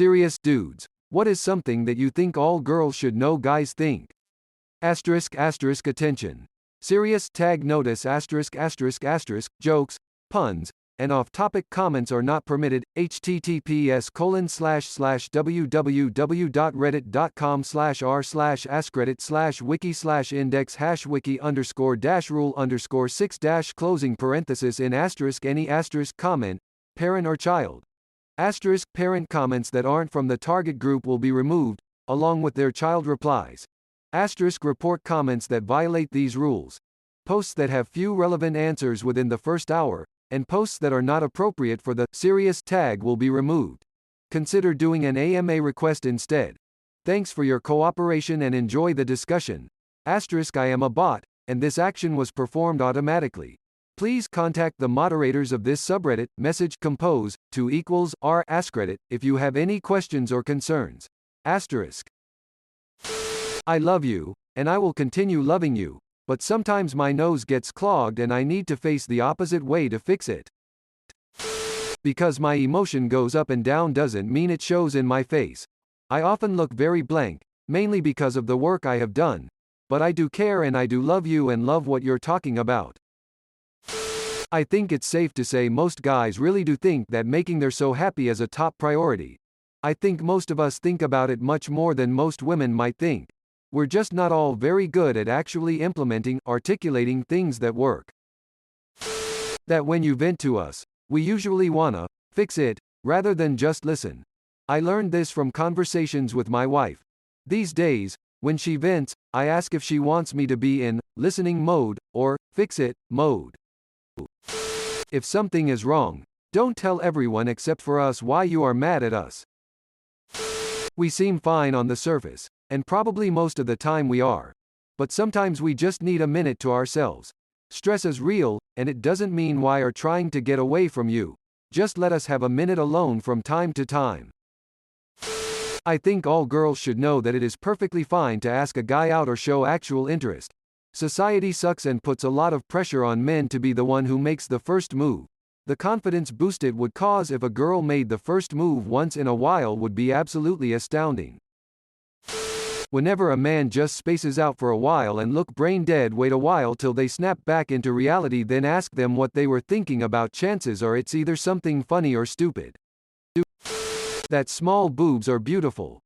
Serious dudes. What is something that you think all girls should know guys think? Asterisk asterisk attention. Serious tag notice asterisk asterisk asterisk jokes, puns, and off-topic comments are not permitted. https://www.reddit.com/r/askreddit/wiki/index#wiki_rule_6- closing parenthesis in asterisk any asterisk comment, parent or child. Asterisk parent comments that aren't from the target group will be removed, along with their child replies. Asterisk report comments that violate these rules. Posts that have few relevant answers within the first hour, and posts that are not appropriate for the serious tag will be removed. Consider doing an AMA request instead. Thanks for your cooperation and enjoy the discussion. Asterisk I am a bot, and this action was performed automatically. Please contact the moderators of this subreddit, message compose, to =r_askreddit, if you have any questions or concerns. Asterisk. I love you, and I will continue loving you, but sometimes my nose gets clogged and I need to face the opposite way to fix it. Because my emotion goes up and down doesn't mean it shows in my face. I often look very blank, mainly because of the work I have done, but I do care and I do love you and love what you're talking about. I think it's safe to say most guys really do think that making their so happy is a top priority. I think most of us think about it much more than most women might think. We're just not all very good at actually implementing, articulating things that work. That when you vent to us, we usually wanna fix it, rather than just listen. I learned this from conversations with my wife. These days, when she vents, I ask if she wants me to be in listening mode or fix it mode. If something is wrong, don't tell everyone except for us why you are mad at us. We seem fine on the surface, and probably most of the time we are. But sometimes we just need a minute to ourselves. Stress is real, and it doesn't mean we are trying to get away from you. Just let us have a minute alone from time to time. I think all girls should know that it is perfectly fine to ask a guy out or show actual interest. Society sucks and puts a lot of pressure on men to be the one who makes the first move. The confidence boost it would cause if a girl made the first move once in a while would be absolutely astounding. Whenever a man just spaces out for a while and look brain dead, wait a while till they snap back into reality, then ask them what they were thinking about. Chances are it's either something funny or stupid. That small boobs are beautiful.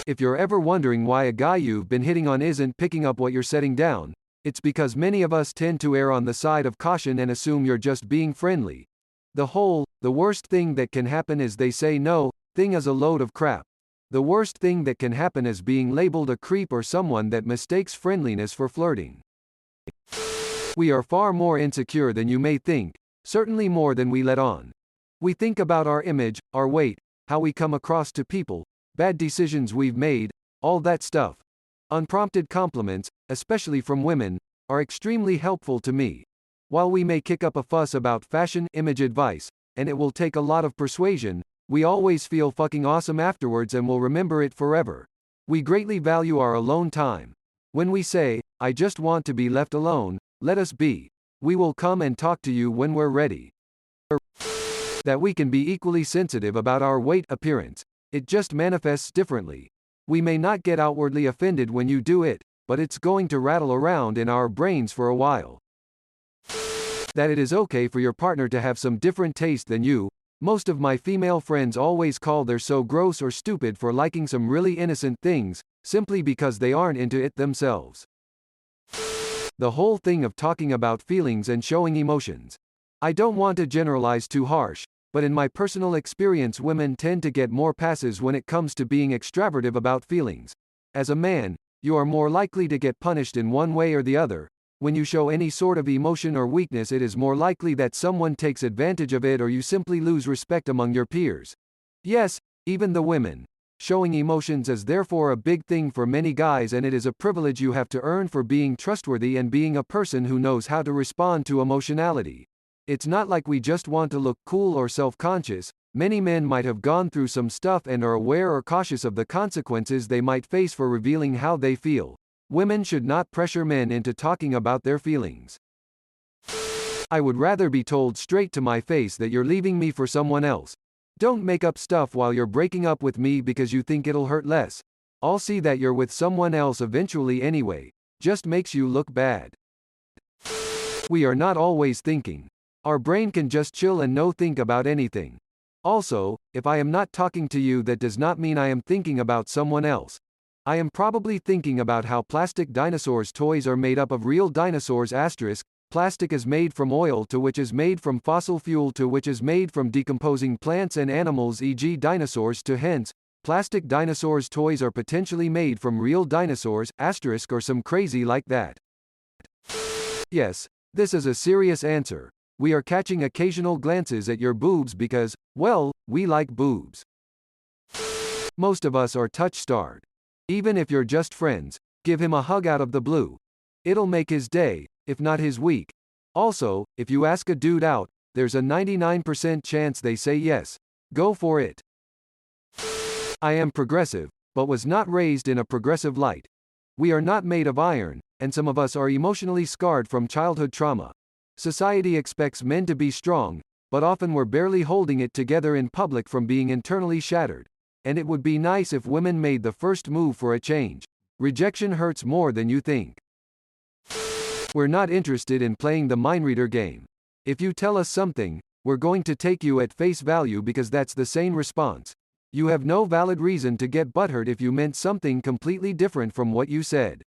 If you're ever wondering why a guy you've been hitting on isn't picking up what you're setting down, it's because many of us tend to err on the side of caution and assume you're just being friendly. The worst thing that can happen is they say no, thing is a load of crap. The worst thing that can happen is being labeled a creep or someone that mistakes friendliness for flirting. We are far more insecure than you may think, certainly more than we let on. We think about our image, our weight, how we come across to people, bad decisions we've made, all that stuff. Unprompted compliments, especially from women, are extremely helpful to me. While we may kick up a fuss about fashion, image advice, and it will take a lot of persuasion, we always feel fucking awesome afterwards and will remember it forever. We greatly value our alone time. When we say, I just want to be left alone, let us be. We will come and talk to you when we're ready. That we can be equally sensitive about our weight, appearance. It just manifests differently. We may not get outwardly offended when you do it, but it's going to rattle around in our brains for a while. That it is okay for your partner to have some different taste than you. Most of my female friends always call they're so gross or stupid for liking some really innocent things, simply because they aren't into it themselves. The whole thing of talking about feelings and showing emotions. I don't want to generalize too harsh, but in my personal experience women tend to get more passes when it comes to being extravagant about feelings. As a man, you are more likely to get punished in one way or the other. When you show any sort of emotion or weakness, it is more likely that someone takes advantage of it or you simply lose respect among your peers. Yes, even the women. Showing emotions is therefore a big thing for many guys, and it is a privilege you have to earn for being trustworthy and being a person who knows how to respond to emotionality. It's not like we just want to look cool or self-conscious. Many men might have gone through some stuff and are aware or cautious of the consequences they might face for revealing how they feel. Women should not pressure men into talking about their feelings. I would rather be told straight to my face that you're leaving me for someone else. Don't make up stuff while you're breaking up with me because you think it'll hurt less. I'll see that you're with someone else eventually anyway. Just makes you look bad. We are not always thinking. Our brain can just chill and no think about anything. Also, if I am not talking to you, that does not mean I am thinking about someone else. I am probably thinking about how plastic dinosaurs toys are made up of real dinosaurs. Plastic is made from oil, to which is made from fossil fuel, to which is made from decomposing plants and animals, e.g. dinosaurs, to hence, plastic dinosaurs toys are potentially made from real dinosaurs, or some crazy like that. Yes, this is a serious answer. We are catching occasional glances at your boobs because, well, we like boobs. Most of us are touch-starved. Even if you're just friends, give him a hug out of the blue. It'll make his day, if not his week. Also, if you ask a dude out, there's a 99% chance they say yes. Go for it. I am progressive, but was not raised in a progressive light. We are not made of iron, and some of us are emotionally scarred from childhood trauma. Society expects men to be strong, but often we're barely holding it together in public from being internally shattered. And it would be nice if women made the first move for a change. Rejection hurts more than you think. We're not interested in playing the mind reader game. If you tell us something, we're going to take you at face value because that's the sane response. You have no valid reason to get butthurt if you meant something completely different from what you said.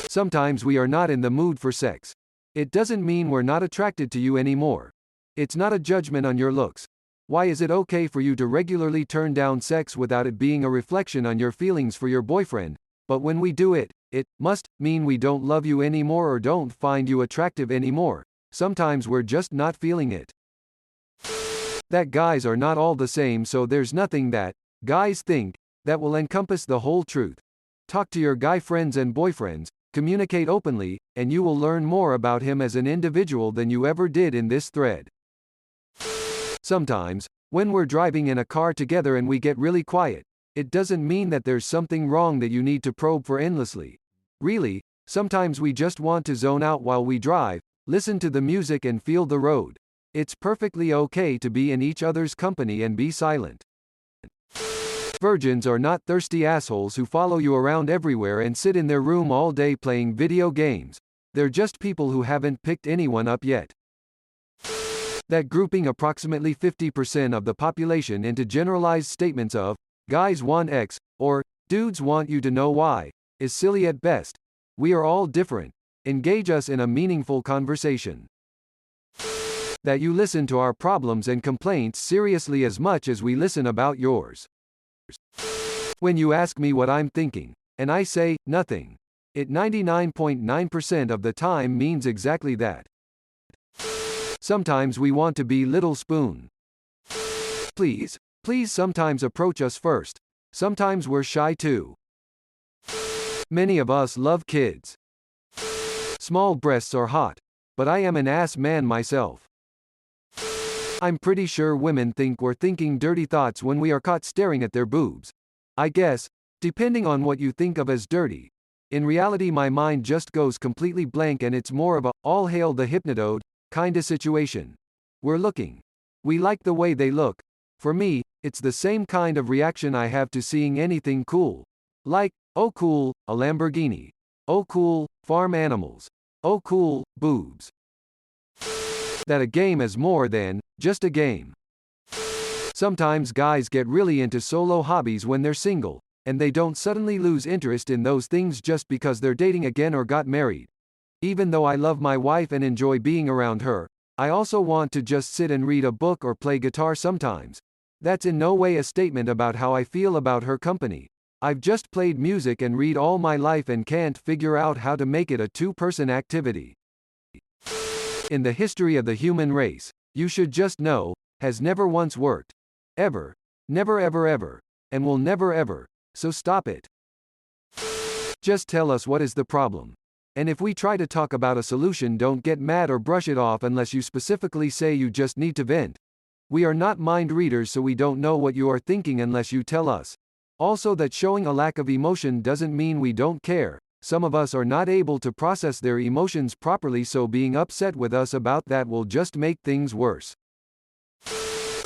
Sometimes we are not in the mood for sex. It doesn't mean we're not attracted to you anymore. It's not a judgment on your looks. Why is it okay for you to regularly turn down sex without it being a reflection on your feelings for your boyfriend? But when we do it, it must mean we don't love you anymore or don't find you attractive anymore. Sometimes we're just not feeling it. That guys are not all the same, so there's nothing that guys think that will encompass the whole truth. Talk to your guy friends and boyfriends, communicate openly, and you will learn more about him as an individual than you ever did in this thread. Sometimes, when we're driving in a car together and we get really quiet, it doesn't mean that there's something wrong that you need to probe for endlessly. Really, sometimes we just want to zone out while we drive, listen to the music and feel the road. It's perfectly okay to be in each other's company and be silent. Virgins are not thirsty assholes who follow you around everywhere and sit in their room all day playing video games. They're just people who haven't picked anyone up yet. That grouping approximately 50% of the population into generalized statements of, guys want X, or, dudes want you to know Y, is silly at best. We are all different. Engage us in a meaningful conversation. That you listen to our problems and complaints seriously as much as we listen about yours. When you ask me what I'm thinking, and I say, nothing, it 99.9% of the time means exactly that. Sometimes we want to be Little Spoon. Please sometimes approach us first. Sometimes we're shy too. Many of us love kids. Small breasts are hot, but I am an ass man myself. I'm pretty sure women think we're thinking dirty thoughts when we are caught staring at their boobs. I guess, depending on what you think of as dirty. In reality, my mind just goes completely blank and it's more of a, all hail the Hypnotoad, kinda situation. We're looking. We like the way they look. For me, it's the same kind of reaction I have to seeing anything cool. Like, oh cool, a Lamborghini. Oh cool, farm animals. Oh cool, boobs. That a game is more than just a game. Sometimes guys get really into solo hobbies when they're single, and they don't suddenly lose interest in those things just because they're dating again or got married. Even though I love my wife and enjoy being around her, I also want to just sit and read a book or play guitar sometimes. That's in no way a statement about how I feel about her company. I've just played music and read all my life and can't figure out how to make it a two-person activity. In the history of the human race, you should just know, has never once worked. Ever. Never ever ever. And will never ever. So stop it. Just tell us what is the problem. And if we try to talk about a solution, don't get mad or brush it off unless you specifically say you just need to vent. We are not mind readers, so we don't know what you are thinking unless you tell us. Also, that showing a lack of emotion doesn't mean we don't care. Some of us are not able to process their emotions properly, so being upset with us about that will just make things worse.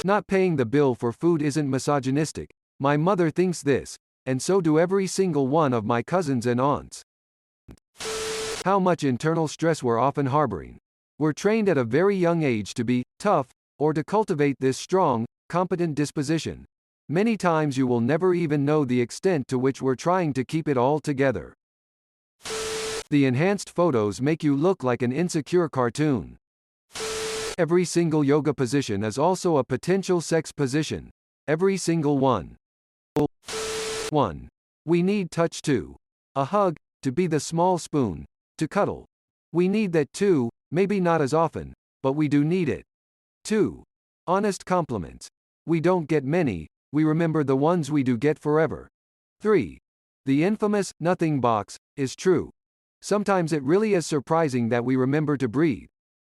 Not paying the bill for food isn't misogynistic. My mother thinks this, and so do every single one of my cousins and aunts. How much internal stress we're often harboring. We're trained at a very young age to be tough, or to cultivate this strong, competent disposition. Many times you will never even know the extent to which we're trying to keep it all together. The enhanced photos make you look like an insecure cartoon. Every single yoga position is also a potential sex position. Every single one. 1. We need touch too. A hug, to be the small spoon, to cuddle. We need that too, maybe not as often, but we do need it. 2. Honest compliments. We don't get many, we remember the ones we do get forever. 3. The infamous nothing box is true. Sometimes it really is surprising that we remember to breathe.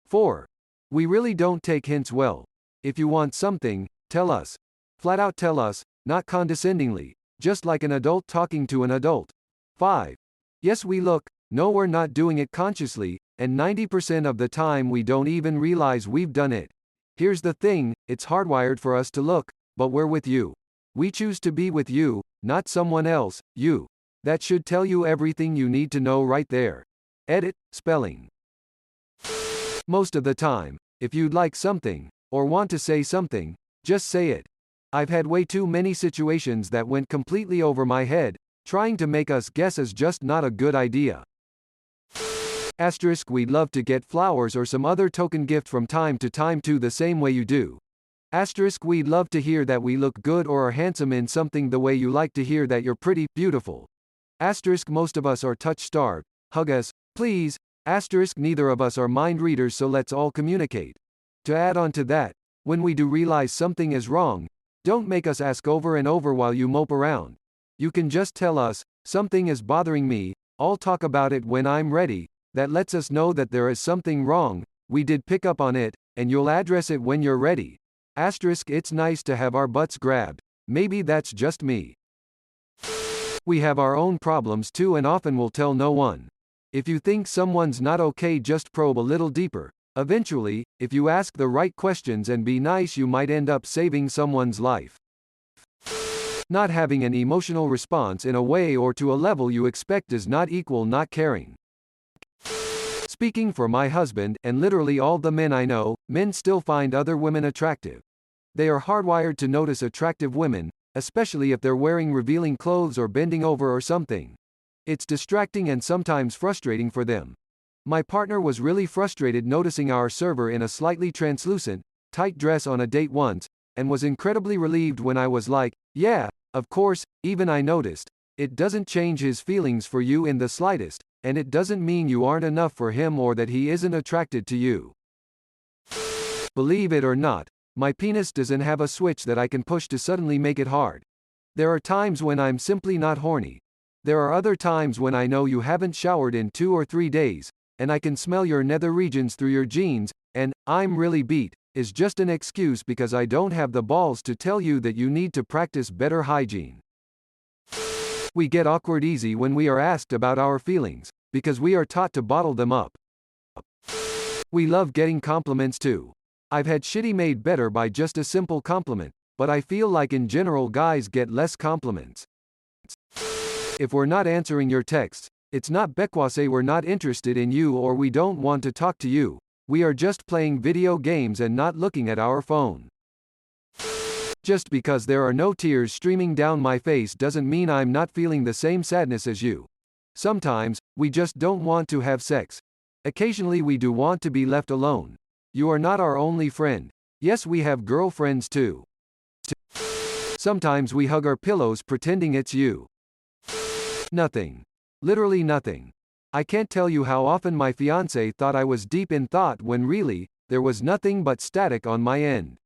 4. We really don't take hints well. If you want something, tell us. Flat out tell us, not condescendingly, just like an adult talking to an adult. 5. Yes, we look, no, we're not doing it consciously, and 90% of the time we don't even realize we've done it. Here's the thing, it's hardwired for us to look, but we're with you. We choose to be with you, not someone else, you. That should tell you everything you need to know right there. Edit, spelling. Most of the time, if you'd like something, or want to say something, just say it. I've had way too many situations that went completely over my head. Trying to make us guess is just not a good idea. Asterisk, we'd love to get flowers or some other token gift from time to time too, the same way you do. Asterisk, we'd love to hear that we look good or are handsome in something the way you like to hear that you're pretty, beautiful. Asterisk, most of us are touch-starved. Hug us, please. Asterisk, neither of us are mind readers, so let's all communicate. To add on to that, when we do realize something is wrong, don't make us ask over and over while you mope around. You can just tell us, something is bothering me, I'll talk about it when I'm ready. That lets us know that there is something wrong, we did pick up on it, and you'll address it when you're ready. Asterisk, it's nice to have our butts grabbed. Maybe that's just me. We have our own problems too and often will tell no one. If you think someone's not okay, just probe a little deeper. Eventually, if you ask the right questions and be nice, you might end up saving someone's life. Not having an emotional response in a way or to a level you expect does not equal not caring. Speaking for my husband, and literally all the men I know, men still find other women attractive. They are hardwired to notice attractive women, especially if they're wearing revealing clothes or bending over or something. It's distracting and sometimes frustrating for them. My partner was really frustrated noticing our server in a slightly translucent, tight dress on a date once, and was incredibly relieved when I was like, yeah, of course, even I noticed. It doesn't change his feelings for you in the slightest, and it doesn't mean you aren't enough for him or that he isn't attracted to you. Believe it or not, my penis doesn't have a switch that I can push to suddenly make it hard. There are times when I'm simply not horny. There are other times when I know you haven't showered in 2 or 3 days, and I can smell your nether regions through your jeans, and I'm really beat is just an excuse because I don't have the balls to tell you that you need to practice better hygiene. We get awkward easy when we are asked about our feelings, because we are taught to bottle them up. We love getting compliments too. I've had shitty made better by just a simple compliment, but I feel like in general guys get less compliments. If we're not answering your texts, it's not because we're not interested in you or we don't want to talk to you. We are just playing video games and not looking at our phone. Just because there are no tears streaming down my face doesn't mean I'm not feeling the same sadness as you. Sometimes, we just don't want to have sex. Occasionally we do want to be left alone. You are not our only friend. Yes, we have girlfriends too. Sometimes we hug our pillows pretending it's you. Nothing. Literally nothing. I can't tell you how often my fiancé thought I was deep in thought when really, there was nothing but static on my end.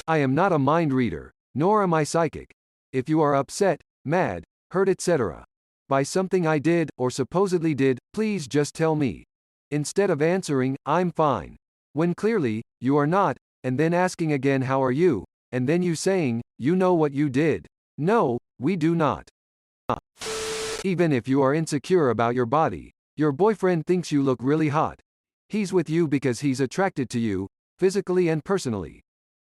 I am not a mind reader, nor am I psychic. If you are upset, mad, hurt, etc. by something I did, or supposedly did, please just tell me. Instead of answering, I'm fine, when clearly, you are not, and then asking again how are you, and then you saying, you know what you did. No, we do not. Even if you are insecure about your body, your boyfriend thinks you look really hot. He's with you because he's attracted to you, physically and personally.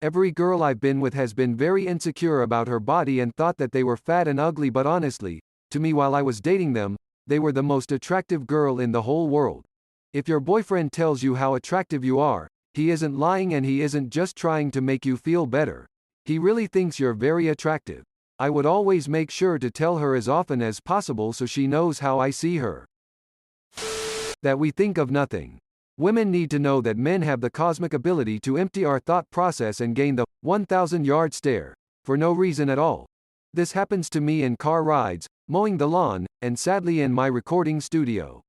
Every girl I've been with has been very insecure about her body and thought that they were fat and ugly, but honestly, to me while I was dating them, they were the most attractive girl in the whole world. If your boyfriend tells you how attractive you are, he isn't lying and he isn't just trying to make you feel better. He really thinks you're very attractive. I would always make sure to tell her as often as possible so she knows how I see her. That we think of nothing. Women need to know that men have the cosmic ability to empty our thought process and gain the 1,000-yard stare, for no reason at all. This happens to me in car rides, mowing the lawn, and sadly in my recording studio.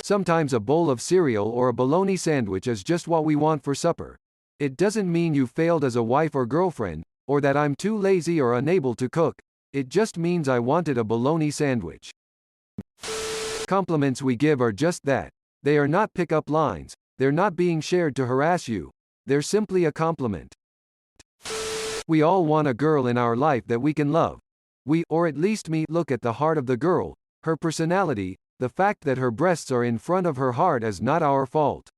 Sometimes a bowl of cereal or a bologna sandwich is just what we want for supper. It doesn't mean you failed as a wife or girlfriend, or that I'm too lazy or unable to cook. It just means I wanted a bologna sandwich. Compliments we give are just that. They are not pick-up lines, they're not being shared to harass you. They're simply a compliment. We all want a girl in our life that we can love. We, or at least me, look at the heart of the girl, her personality. The fact that her breasts are in front of her heart is not our fault.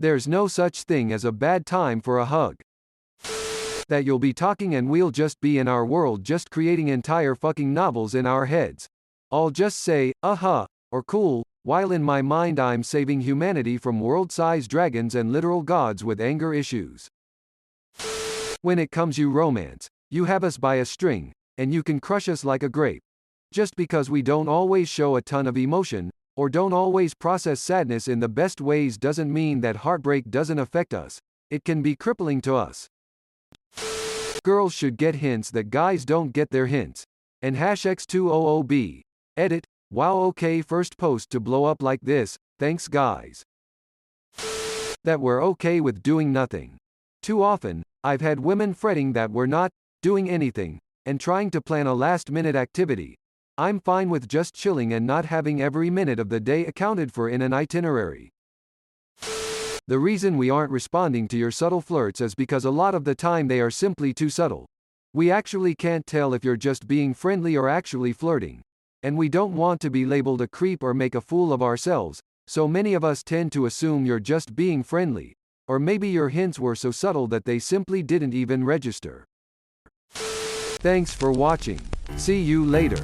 There's no such thing as a bad time for a hug. That you'll be talking and we'll just be in our world just creating entire fucking novels in our heads. I'll just say, or cool, while in my mind I'm saving humanity from world-sized dragons and literal gods with anger issues. When it comes to romance, you have us by a string, and you can crush us like a grape. Just because we don't always show a ton of emotion, or don't always process sadness in the best ways doesn't mean that heartbreak doesn't affect us. It can be crippling to us. Girls should get hints that guys don't get their hints. And #X200B. Edit. Wow, okay, first post to blow up like this, thanks guys. That we're okay with doing nothing. Too often, I've had women fretting that we're not doing anything, and trying to plan a last-minute activity. I'm fine with just chilling and not having every minute of the day accounted for in an itinerary. The reason we aren't responding to your subtle flirts is because a lot of the time they are simply too subtle. We actually can't tell if you're just being friendly or actually flirting. And we don't want to be labeled a creep or make a fool of ourselves, so many of us tend to assume you're just being friendly, or maybe your hints were so subtle that they simply didn't even register. Thanks for watching. See you later.